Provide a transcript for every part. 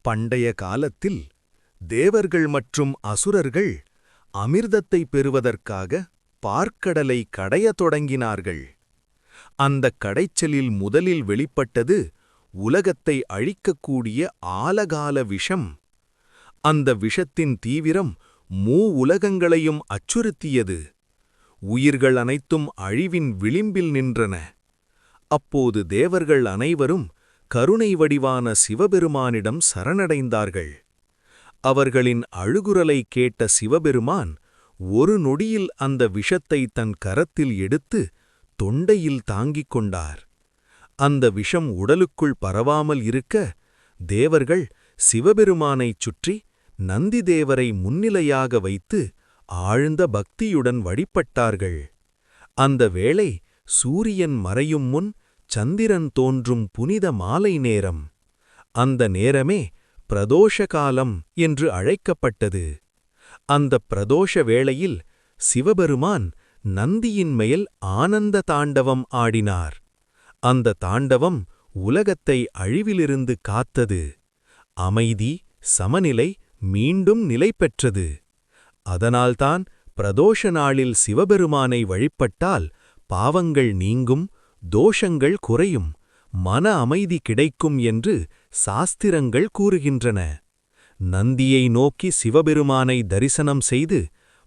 பண்டைய காலத்தில் தேவர்கள் மற்றும் அசுரர்கள் அமிர்தத்தை பெறுவதற்காக பார்க்கடலை கடையத் தொடங்கினார்கள். அந்தக் கடைச்சலில் முதலில் வெளிப்பட்டது உலகத்தை அழிக்கக்கூடிய ஆலகால விஷம். அந்த விஷத்தின் தீவிரம் உலகங்களையும் அச்சுறுத்தியது. உயிர்கள் அனைத்தும் அழிவின் விளிம்பில் நின்றன. அப்போது தேவர்கள் அனைவரும் கருணை வடிவான சிவபெருமானிடம் சரணடைந்தார்கள். அவர்களின் அழுகுரலை கேட்ட சிவபெருமான் ஒரு நொடியில் அந்த விஷத்தை தன் கரத்தில் எடுத்து தொண்டையில் தாங்கிக் கொண்டார். அந்த விஷம் உடலுக்குள் பரவாமல் இருக்க தேவர்கள் சிவபெருமானைச் சுற்றி நந்திதேவரை முன்னிலையாக வைத்து ஆழ்ந்த பக்தியுடன் வழிபட்டார்கள். அந்த வேளை சூரியன் மறையும் முன் சந்திரன் தோன்றும் புனித மாலை நேரம். அந்த நேரமே பிரதோஷ காலம் என்று அழைக்கப்பட்டது. அந்த பிரதோஷ வேளையில் சிவபெருமான் நந்தியின் மேல் ஆனந்த தாண்டவம் ஆடினார். அந்த தாண்டவம் உலகத்தை அழிவிலிருந்து காத்தது. அமைதி, சமநிலை மீண்டும் நிலை பெற்றது. அதனால்தான் பிரதோஷ நாளில் சிவபெருமானை வழிபட்டால் பாவங்கள் நீங்கும், தோஷங்கள் குறையும், மன அமைதி கிடைக்கும் என்று சாஸ்திரங்கள் கூறுகின்றன. நந்தியை நோக்கி சிவபெருமானை தரிசனம் செய்து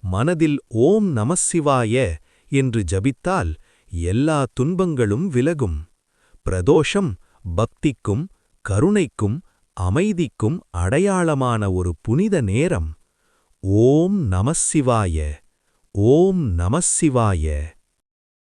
மனதில் ஓம் நமசிவாய என்று ஜபித்தால் எல்லா துன்பங்களும் விலகும். பிரதோஷம் பக்திக்கும் கருணைக்கும் அமைதிக்கும் அடையாளமான ஒரு புனித நேரம். ஓம் நமசிவாய. ஓம் நமசிவாய.